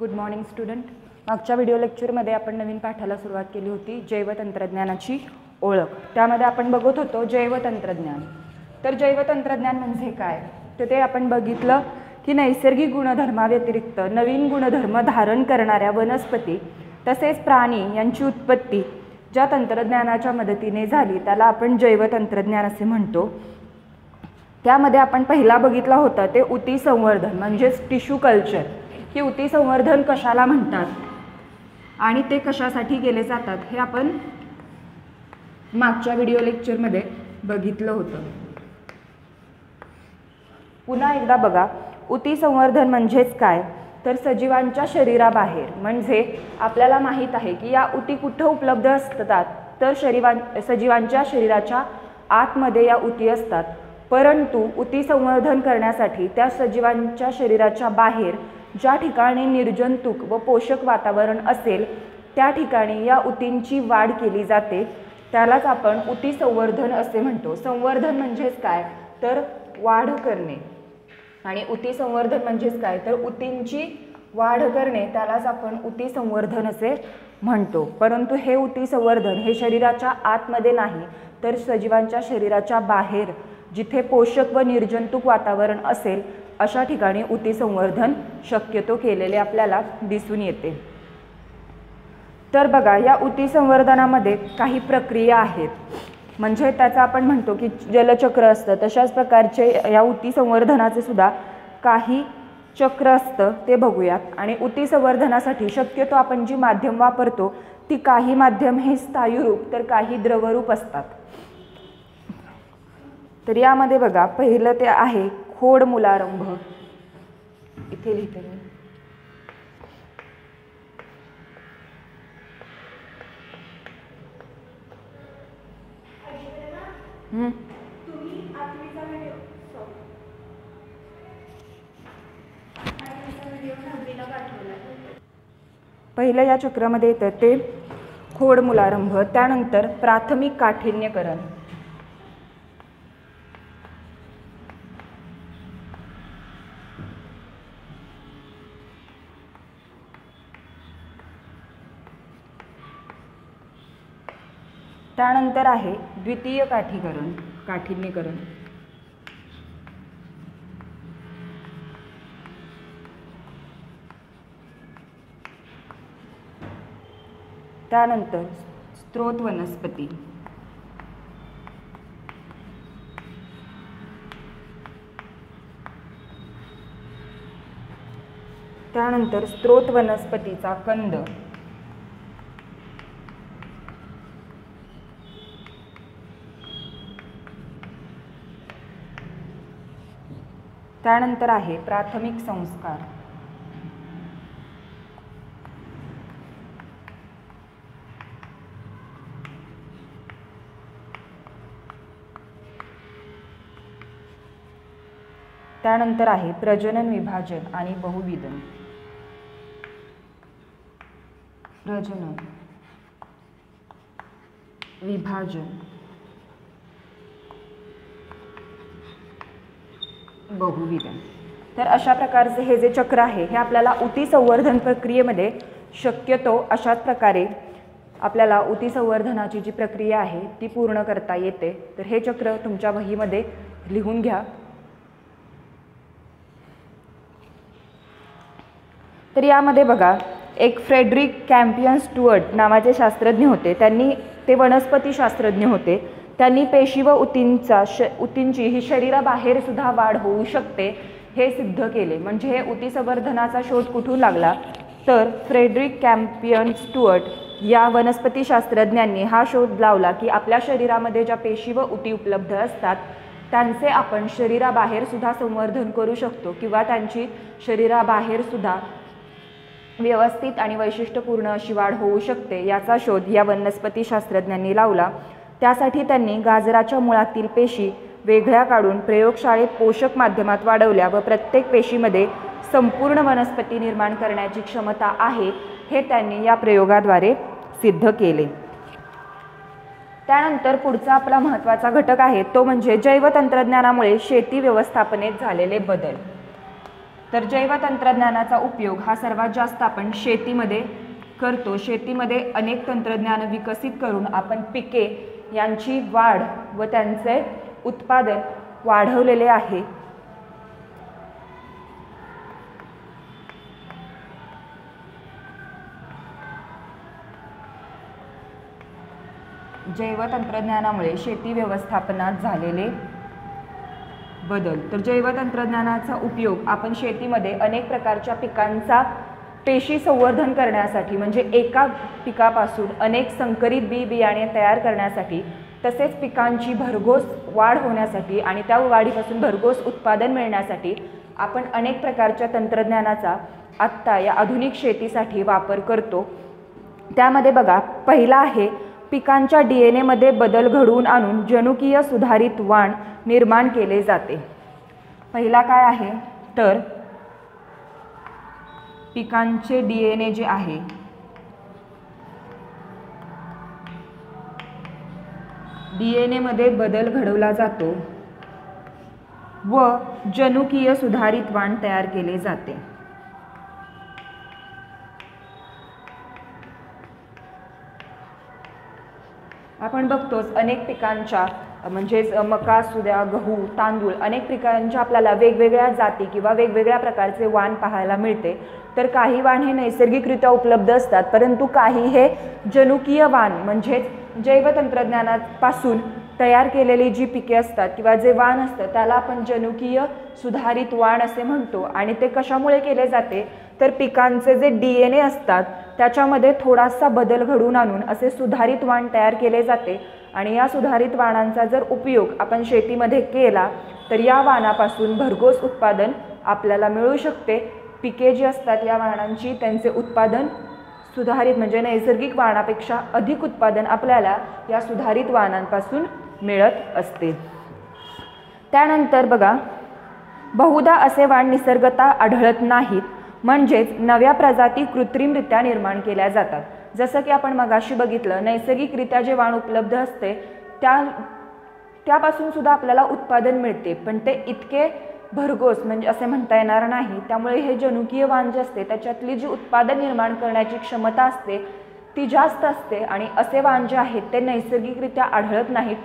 Good morning student. मागच्या video लेक्चरमध्ये आपण नवीन पाठाला सुरुवात केली होती, जैवतंत्रज्ञानाची ओळख. त्यामध्ये आपण बघत होतो जैवतंत्रज्ञान. तर जैवतंत्रज्ञान म्हणजे काय, तर ते आपण बघितलं की नैसर्गिक गुणधर्माव्यतिरिक्त नवीन गुणधर्म धारण करणाऱ्या वनस्पती तसेच प्राणी यांची उत्पत्ती ज्या तंत्रज्ञानाच्या मदतीने झाली त्याला आपण जैवतंत्रज्ञान असे म्हणतो. त्यामध्ये आपण पहिला बघितला होता ते ऊती संवर्धन म्हणजेच टिश्यू कल्चर. की ऊती संवर्धन कशाला म्हणतात आणि ते कशासाठी केले जातात हे आपण मागच्या व्हिडिओ लेक्चरमध्ये बघितलं होतं. पुन्हा एकदा बघा, ऊती संवर्धन म्हणजेच काय, तर सजीवांच्या शरीराबाहेर, म्हणजे आपल्याला माहीत आहे की या ऊती कुठं उपलब्ध असतात, तर सजीवांच्या शरीराच्या आतमध्ये या ऊती असतात. परंतु ऊती संवर्धन करण्यासाठी त्या सजीवांच्या शरीराच्या बाहेर ज्या ठिकाणी निर्जंतुक व पोषक वातावरण असेल त्या ठिकाणी या ऊतींची वाढ केली जाते. त्यालाच आपण ऊती संवर्धन असे म्हणतो. संवर्धन म्हणजेच काय, तर वाढ करणे, आणि ऊती संवर्धन म्हणजेच काय, तर ऊतींची वाढ करणे, त्यालाच आपण ऊती संवर्धन असे म्हणतो. परंतु हे ऊती संवर्धन हे शरीराच्या आतमध्ये नाही, तर सजीवांच्या शरीराच्या बाहेर जिथे पोषक व निर्जंतुक वातावरण असेल अशा ठिकाणी ऊती संवर्धन शक्यतो केलेले आपल्याला दिसून येते. तर बघा, या ऊती संवर्धनामध्ये काही प्रक्रिया आहेत, म्हणजे त्याचा आपण म्हणतो की जलचक्र असतं, तशाच प्रकारचे या ऊती संवर्धनाचे सुद्धा काही चक्र असतं, ते बघूयात. आणि ऊती संवर्धनासाठी शक्यतो आपण जी माध्यम वापरतो ती काही माध्यम हे स्थायूरूप तर काही द्रवरूप असतात. तर यामध्ये बघा, पहिलं ते आहे खोड मूलारंभ. इथे लिहिते मी. पहिलं या चक्रामध्ये येतं ते खोड मूलारंभ. त्यानंतर प्राथमिक काठिन्यकरण. त्यानंतर आहे द्वितीय काठिन्यकरण. त्यानंतर स्त्रोत वनस्पती. त्यानंतर स्त्रोत वनस्पतीचा कंद. त्यानंतर आहे प्राथमिक संस्कार. त्यानंतर आहे प्रजनन, विभाजन आणि बहुविधन. प्रजनन, विभाजन, बहुविधन. तर अशा प्रकारचे हे जे चक्र आहे हे आपल्याला ऊती संवर्धन प्रक्रियेमध्ये शक्यतो अशाच प्रकारे आपल्याला ऊती संवर्धनाची जी प्रक्रिया आहे ती पूर्ण करता येते. तर हे चक्र तुमच्या वहीमध्ये लिहून घ्या. तर यामध्ये बघा, एक फ्रेडरिक कॅम्पियन स्टुअर्ट नावाचे शास्त्रज्ञ होते. ते वनस्पती शास्त्रज्ञ होते. त्यांनी पेशी व ऊतींची ही शरीराबाहेर सुद्धा वाढ होऊ शकते हे सिद्ध केले. म्हणजे हे ऊती संवर्धनाचा शोध कुठून लागला, तर फ्रेडरिक कॅम्पियन स्टुअर्ट या वनस्पती शास्त्रज्ञांनी हा शोध लावला की आपल्या शरीरामध्ये ज्या पेशी व ऊती उपलब्ध असतात त्यांचे आपण शरीराबाहेर सुद्धा संवर्धन करू शकतो, किंवा त्यांची शरीराबाहेर सुद्धा व्यवस्थित आणि वैशिष्ट्यपूर्ण अशी वाढ होऊ शकते. याचा शोध या वनस्पती शास्त्रज्ञांनी लावला. त्यासाठी त्यांनी गाजराच्या मुळातील पेशी वेगळ्या काढून प्रयोगशाळेत पोषक माध्यमात वाढवल्या व प्रत्येक पेशीमध्ये संपूर्ण वनस्पती निर्माण करण्याची क्षमता आहे हे त्यांनी या प्रयोगाद्वारे सिद्ध केले. त्यानंतर पुढचा आपला महत्त्वाचा घटक आहे तो म्हणजे जैवतंत्रज्ञानामुळे शेती व्यवस्थापनेत झालेले बदल. तर जैवतंत्रज्ञानाचा उपयोग हा सर्वात जास्त आपण शेतीमध्ये करतो. शेतीमध्ये अनेक तंत्रज्ञान विकसित करून आपण पिके यांची वाढ व त्यांचे उत्पादन वाढवलेले आहे. जैवतंत्रज्ञानामुळे शेती व्यवस्थापनात झालेले बदल. तर जैवतंत्रज्ञानाचा उपयोग आपण शेतीमध्ये अनेक प्रकारच्या पिकांचा पेशी संवर्धन करण्यासाठी, म्हणजे एका पिकापासून अनेक संकरित बी बियाणे तयार करण्यासाठी, तसेच पिकांची भरघोस वाढ होण्यासाठी आणि त्या वाढीपासून भरघोस उत्पादन मिळण्यासाठी आपण अनेक प्रकारच्या तंत्रज्ञानाचा आत्ता या आधुनिक शेतीसाठी वापर करतो. त्यामध्ये बघा, पहिला आहे पिकांच्या DNA मध्ये बदल घडवून आणून जनुकीय सुधारित वाण निर्माण केले जाते. पहिला काय आहे तर पिकांचे DNA जे आहे DNA मध्ये बदल घडवला जातो व जनुकीय सुधारित वाण तयार केले जाते. आपण बघतोच अनेक पिकांच्या म्हणजेच मका असू द्या, गहू, तांदूळ, अनेक पिकांच्या आपल्याला वेगवेगळ्या जाती किंवा वेगवेगळ्या प्रकारचे वाण पाहायला मिळते. तर काही वाण हे नैसर्गिकरित्या उपलब्ध असतात, परंतु काही हे जनुकीय वाण म्हणजेच जैवतंत्रज्ञानापासून तयार केलेली जी पिके असतात किंवा जे वाण असतं त्याला आपण जनुकीय सुधारित वाण असे म्हणतो. आणि ते कशामुळे केले जाते तर पिकांचे जे DNA असतात त्याच्यामध्ये थोडासा बदल घडवून आणून असे सुधारित वाण तयार केले जाते. आणि या सुधारित वाणांचा जर उपयोग आपण शेतीमध्ये केला तर या वाणापासून भरघोस उत्पादन आपल्याला मिळू शकते. पिके जी असतात या वाणांची त्यांचे उत्पादन सुधारित म्हणजे नैसर्गिक वाणापेक्षा अधिक उत्पादन आपल्याला या सुधारित वाणांपासून मिळत असते. त्यानंतर बघा, बहुधा असे वाण निसर्गतः आढळत नाहीत, म्हणजेच नव्या प्रजाती कृत्रिमरित्या निर्माण केल्या जातात. जसं की आपण मगाशी बघितलं, नैसर्गिकरित्या जे वाण उपलब्ध असते त्यापासून सुद्धा आपल्याला उत्पादन मिळते, पण ते इतके भरघोस म्हणजे असे म्हणता येणार नाही. त्यामुळे हे जनुकीय वाण जे असते त्याच्यातली जी उत्पादन निर्माण करण्याची क्षमता असते ती जास्त असते. आणि असे वाण जे आहेत ते नैसर्गिकरित्या आढळत नाहीत,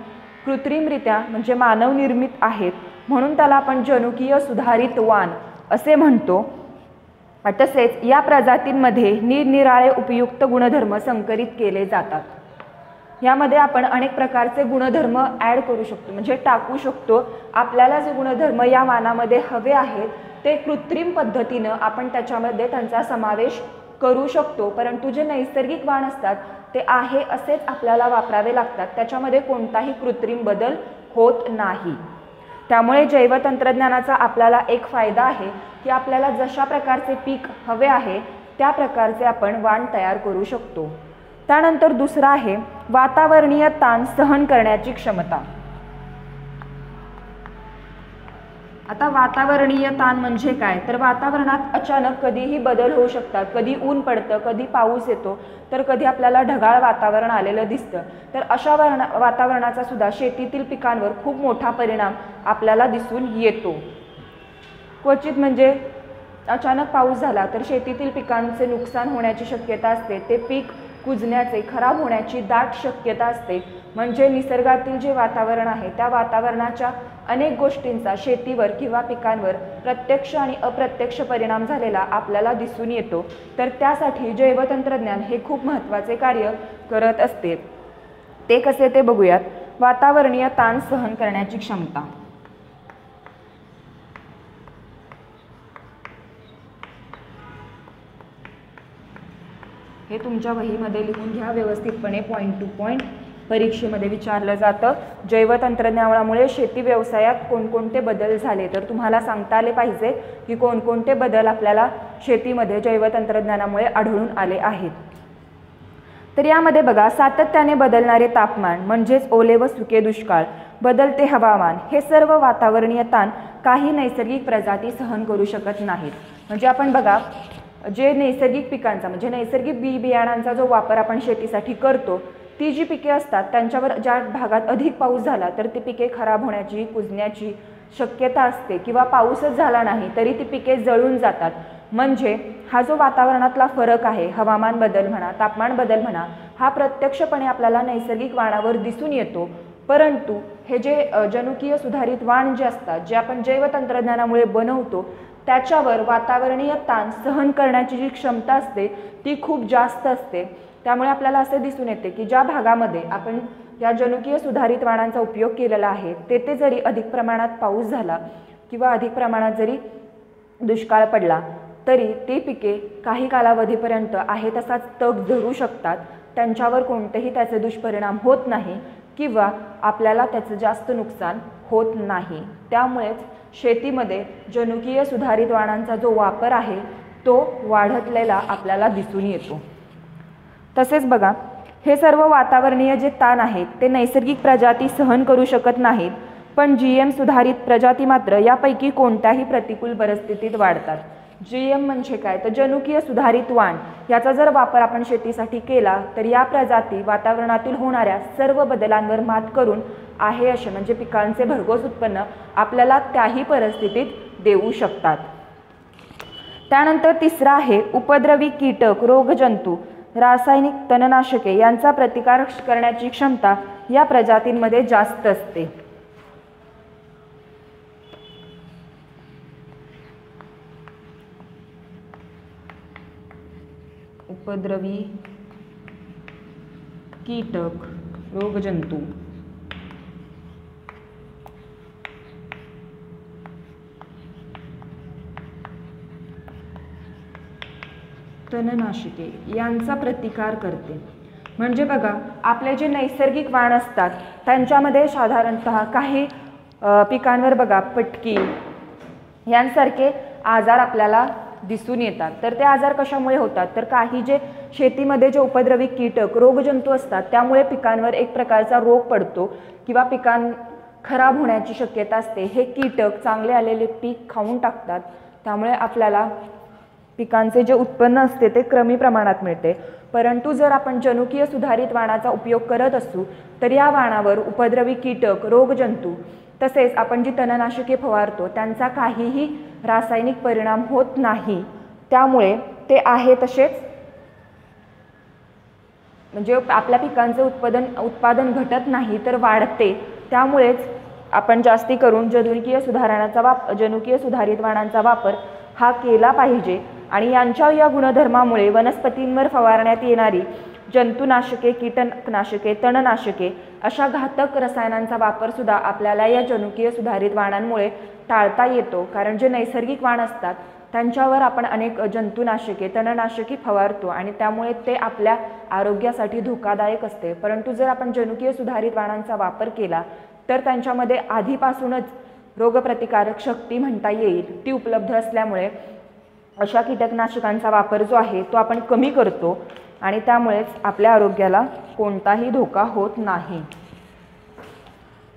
कृत्रिमरित्या म्हणजे मानवनिर्मित आहेत, म्हणून त्याला आपण जनुकीय सुधारित वाण असे म्हणतो. तसेच या प्रजातींमध्ये निरनिराळे उपयुक्त गुणधर्म संकरित केले जातात. यामध्ये आपण अनेक प्रकारचे गुणधर्म ॲड करू शकतो म्हणजे टाकू शकतो. आपल्याला जे गुणधर्म या वाणामध्ये हवे आहेत ते कृत्रिम पद्धतीनं आपण त्याच्यामध्ये त्यांचा समावेश करू शकतो, परंतु जे नैसर्गिक वाण असतात ते आहे असेच आपल्याला वापरावे लागतात, त्याच्यामध्ये कोणताही कृत्रिम बदल होत नाही. त्यामुळे जैवतंत्रज्ञानाचा आपल्याला एक फायदा आहे की आपल्याला जशा प्रकारचे पीक हवे आहे त्या प्रकारचे आपण वाण तयार करू शकतो. त्यानंतर दुसरा आहे वातावरणीय ताण सहन करण्याची क्षमता. आता वातावरणीय ताण म्हणजे काय तर वातावरणात अचानक कधीही बदल होऊ शकतात. कधी ऊन पडतं, कधी पाऊस येतो, तर कधी आपल्याला ढगाळ वातावरण आलेलं दिसतं. तर अशा वातावरणाचा सुद्धा शेतीतील पिकांवर खूप मोठा परिणाम आपल्याला दिसून येतो. क्वचित म्हणजे अचानक पाऊस झाला तर शेतीतील पिकांचे नुकसान होण्याची शक्यता असते. ते पीक कुजण्याचे, खराब होण्याची दाट शक्यता असते. म्हणजे निसर्गातील जे वातावरण आहे त्या वातावरणाच्या अनेक गोष्टींचा शेतीवर किंवा पिकांवर प्रत्यक्ष आणि अप्रत्यक्ष परिणाम झालेला आपल्याला दिसून येतो. तर त्यासाठी जैवतंत्रज्ञान हे खूप महत्त्वाचे कार्य करत असते. ते कसे ते बघूयात. वातावरणीय ताण सहन करण्याची क्षमता. हे तुमच्या वहीमध्ये लिहून घ्या व्यवस्थितपणे, पॉईंट टू पॉईंट परीक्षेमध्ये विचारलं जातं. जैवतंत्रज्ञानामुळे शेती व्यवसायात कोणकोणते बदल झाले तर तुम्हाला सांगता आले पाहिजे की कोणकोणते बदल आपल्याला शेतीमध्ये जैवतंत्रज्ञानामुळे आढळून आले आहेत. तर यामध्ये बघा, सातत्याने बदलणारे तापमान म्हणजेच ओले व सुके दुष्काळ, बदलते हवामान, हे सर्व वातावरणीय ताण काही नैसर्गिक प्रजाती सहन करू शकत नाहीत. म्हणजे आपण बघा, जे नैसर्गिक पिकांचा म्हणजे नैसर्गिक बी बियाणांचा जो वापर आपण शेतीसाठी करतो, ती जी पिके असतात त्यांच्यावर ज्या भागात अधिक पाऊस झाला तर ती पिके खराब होण्याची, कुजण्याची शक्यता असते किंवा पाऊसच झाला नाही तरी ती पिके जळून जातात. म्हणजे हा जो वातावरणातला फरक आहे, हवामान बदल म्हणा, तापमान बदल म्हणा, हा प्रत्यक्षपणे आपल्याला नैसर्गिक वाणावर दिसून येतो. परंतु हे जे जनुकीय सुधारित वाण जे असतात, जे आपण जैवतंत्रज्ञानामुळे बनवतो, त्याच्यावर वातावरणीय ताण सहन करण्याची जी क्षमता असते ती खूप जास्त असते. त्यामुळे आपल्याला असे दिसून येते की ज्या भागामध्ये आपण या जनुकीय सुधारित वाणांचा उपयोग केलेला आहे तेथे जरी अधिक प्रमाणात पाऊस झाला किंवा अधिक प्रमाणात जरी दुष्काळ पडला तरी ती पिके काही कालावधीपर्यंत आहे तसाच तग धरू शकतात. त्यांच्यावर कोणतेही त्याचे दुष्परिणाम होत नाही किंवा आपल्याला त्याचं जास्त नुकसान होत नाही. त्यामुळेच शेतीमध्ये जनुकीय सुधारित वाणांचा जो वापर आहे तो वाढतलेला आपल्याला दिसून येतो. तसेच बघा, हे सर्व वातावरणीय जे ताण आहेत ते नैसर्गिक प्रजाती सहन करू शकत नाहीत, पण GM सुधारित प्रजाती मात्र यापैकी कोणत्याही प्रतिकूल परिस्थितीत वाढतात. GM म्हणजे काय, तर जनुकीय सुधारित वाण. याचा जर वापर आपण शेतीसाठी केला तर या प्रजाती वातावरणातील होणाऱ्या सर्व बदलांवर मात करून आहे असे म्हणजे पिकांचे भरघोस उत्पन्न आपल्याला त्याही परिस्थितीत देऊ शकतात. त्यानंतर तिसरा आहे उपद्रवी कीटक, रोगजंतू, रासायनिक तणनाशके यांचा प्रतिकार करण्याची क्षमता या प्रजातींमध्ये जास्त असते. उपद्रवी कीटक, रोगजंतू, तणनाशके यांचा प्रतिकार करते. म्हणजे बघा, आपले जे नैसर्गिक वाण असतात त्यांच्यामध्ये साधारणतः काही पिकांवर बघा पटकी यांसारखे आजार आपल्याला दिसून येतात. तर ते आजार कशामुळे होतात, तर काही जे शेतीमध्ये जे उपद्रवी कीटक, रोगजंतू असतात त्यामुळे पिकांवर एक प्रकारचा रोग पडतो किंवा पिकां खराब होण्याची शक्यता असते. हे कीटक चांगले आलेले पीक खाऊन टाकतात. त्यामुळे आपल्याला पिकांचे जे उत्पन्न असते ते कमी प्रमाणात मिळते. परंतु जर आपण जनुकीय सुधारित वाणाचा उपयोग करत असू तर या वाणावर उपद्रवी कीटक, रोगजंतू तसेच आपण जी तणनाशके फवारतो त्यांचा काहीही रासायनिक परिणाम होत नाही. त्यामुळे ते आहे तसेच म्हणजे आपल्या पिकांचे उत्पादन घटत नाही तर वाढते. त्यामुळेच आपण जास्ती करून जनुकीय सुधारित वाणांचा वापर हा केला पाहिजे. आणि यांच्या या गुणधर्मामुळे वनस्पतींवर फवारण्यात येणारी जंतुनाशके, कीटकनाशके, तणनाशके अशा घातक रसायनांचा वापर सुद्धा आपल्याला या जनुकीय सुधारित वाणांमुळे टाळता येतो. कारण जे नैसर्गिक वाण असतात त्यांच्यावर आपण अनेक जंतुनाशके, तणनाशके फवारतो आणि त्यामुळे ते आपल्या आरोग्यासाठी धोकादायक असते. परंतु जर आपण जनुकीय सुधारित वाणांचा वापर केला तर त्यांच्यामध्ये आधीपासूनच रोगप्रतिकारक शक्ती म्हणता येईल ती उपलब्ध असल्यामुळे अशा कीटकनाशकांचा वापर जो आहे तो आपण कमी करतो आणि त्यामुळेच आपल्या आरोग्याला कोणताही धोका होत नाही.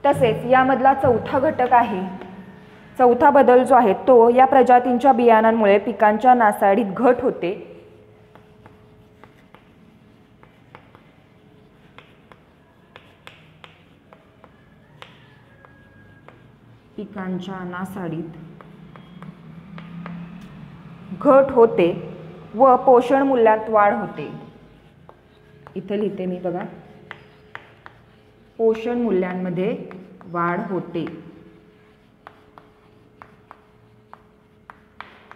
तसेच यामधला चौथा घटक आहे, चौथा बदल जो आहे तो या प्रजातींच्या बियाणांमुळे पिकांच्या नासाडीत घट होते. पिकांच्या नासाडीत घट होते व पोषण मूल्यात वाढ होते. इथे लिहिते मी बघा, पोषण मूल्यांमध्ये वाढ होते.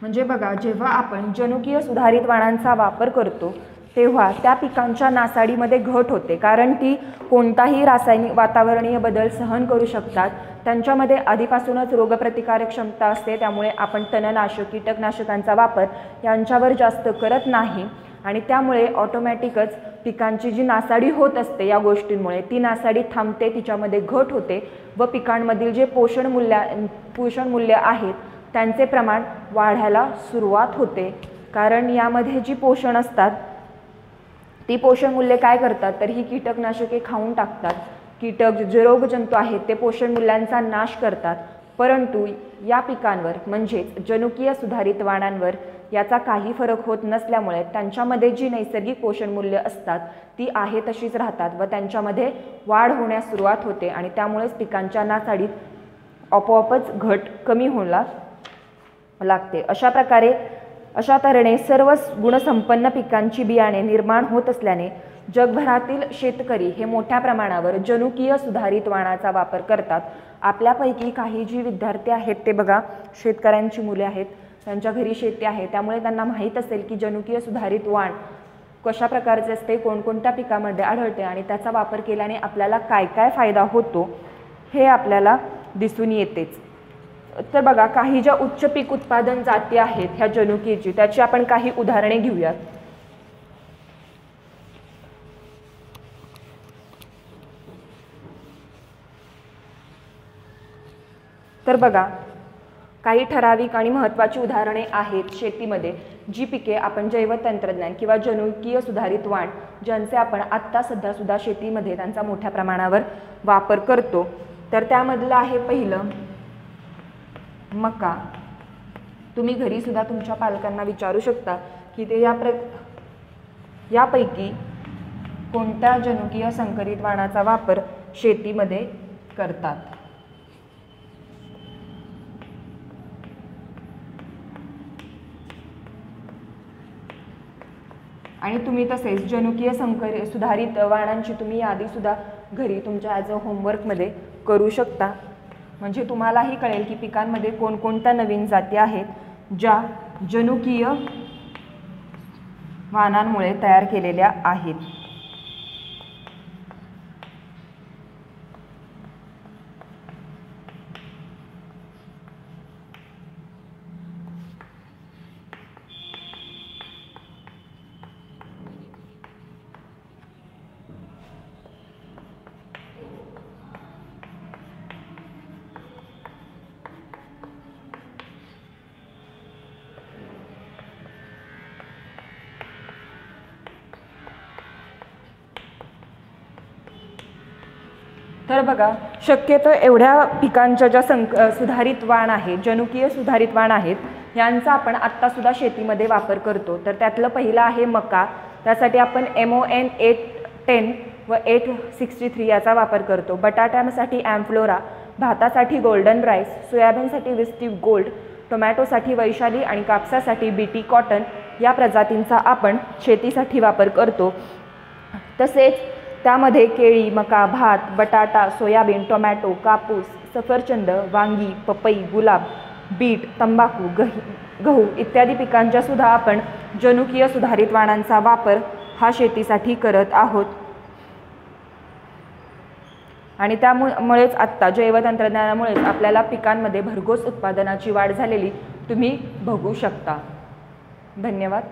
म्हणजे बघा, जेव्हा आपण जनुकीय सुधारित वाणांचा वापर करतो तेव्हा त्या पिकांच्या नासाडीमध्ये घट होते. कारण ती कोणताही रासायनिक वातावरणीय बदल सहन करू शकतात. त्यांच्यामध्ये आधीपासूनच रोगप्रतिकारक क्षमता असते. त्यामुळे आपण तणनाशक, कीटकनाशकांचा वापर यांच्यावर जास्त करत नाही आणि त्यामुळे ऑटोमॅटिकच पिकांची जी नासाडी होत असते या गोष्टींमुळे ती नासाडी थांबते, तिच्यामध्ये घट होते व पिकांमधील जे पोषण मूल्य आहेत त्यांचे प्रमाण वाढायला सुरुवात होते. कारण यामध्ये जी पोषण असतात ती पोषण मूल्ये काय करतात तर ही कीटकनाशके खाऊन टाकतात. कीटक जे रोगजंतू आहेत ते पोषण मूल्यांचा नाश करतात. परंतु या पिकांवर म्हणजेच जनुकीय सुधारित वाणांवर याचा काही फरक होत नसल्यामुळे त्यांच्यामध्ये जी नैसर्गिक पोषण मूल्य असतात ती आहे तशीच राहतात व त्यांच्यामध्ये वाढ होण्यास सुरुवात होते आणि त्यामुळेच पिकांच्या नासाडीत आपोआपच घट कमी होण्याला लागते. अशा तऱ्हेने सर्व गुणसंपन्न पिकांची बियाणे निर्माण होत असल्याने जगभरातील शेतकरी हे मोठ्या प्रमाणावर जनुकीय सुधारित वाणाचा वापर करतात. आपल्यापैकी काही जी विद्यार्थी आहेत ते बघा शेतकऱ्यांची मुले आहेत, त्यांच्या घरी शेती आहे, त्यामुळे त्यांना माहीत असेल की जनुकीय सुधारित वाण कशा प्रकारचे असते, कोणकोणत्या पिकामध्ये आढळते आणि त्याचा वापर केल्याने आपल्याला काय काय फायदा होतो हे आपल्याला दिसून येतेच. तर बघा काही ज्या उच्च पीक उत्पादन जाती आहेत ह्या जनुकीयची, त्याची आपण काही उदाहरणे घेऊयात. तर बघा काही ठराविक आणि महत्त्वाची उदाहरणे आहेत शेतीमध्ये जी पिके आपण जैव तंत्रज्ञान किंवा जनुकीय सुधारित वाण ज्यांचे आपण आत्ता सध्यासुद्धा शेतीमध्ये त्यांचा मोठ्या प्रमाणावर वापर करतो. तर त्यामधलं आहे पहिलं मका. तुम्ही घरीसुद्धा तुमच्या पालकांना विचारू शकता की ते यापैकी कोणत्या जनुकीय संकरित वाणाचा वापर शेतीमध्ये करतात. आणि तुम्ही तसेच जनुकीय सुधारित वाणांची तुम्ही यादीसुद्धा घरी तुमच्या ॲज अ होमवर्कमध्ये करू शकता. म्हणजे तुम्हालाही कळेल की पिकांमध्ये कोणकोणत्या नवीन जाती आहेत ज्या जनुकीय वाणांमुळे तयार केलेल्या आहेत. तर बघा शक्यतो एवढ्या पिकांच्या ज्या सुधारित वाण आहेत, जनुकीय सुधारित वाण आहेत, यांचा आपण आत्तासुद्धा शेतीमध्ये वापर करतो. तर त्यातलं पहिलं आहे मका. त्यासाठी आपण MON 810 व 863 याचा वापर करतो. बटाट्यासाठी ॲम्फ्लोरा, भातासाठी गोल्डन राईस, सोयाबीनसाठी विस्टिव गोल्ड, टोमॅटोसाठी वैशाली आणि कापसासाठी BT कॉटन या प्रजातींचा आपण शेतीसाठी वापर करतो. तसेच त्यामध्ये केळी, मका, भात, बटाटा, सोयाबीन, टोमॅटो, कापूस, सफरचंद, वांगी, पपई, गुलाब, बीट, तंबाखू, गहू इत्यादी पिकांच्या सुद्धा आपण जनुकीय सुधारित वाणांचा वापर हा शेतीसाठी करत आहोत. आणि त्यामुळेच आत्ता जैव तंत्रज्ञानामुळेच आपल्याला पिकांमध्ये भरघोस उत्पादनाची वाढ झालेली तुम्ही बघू शकता. धन्यवाद.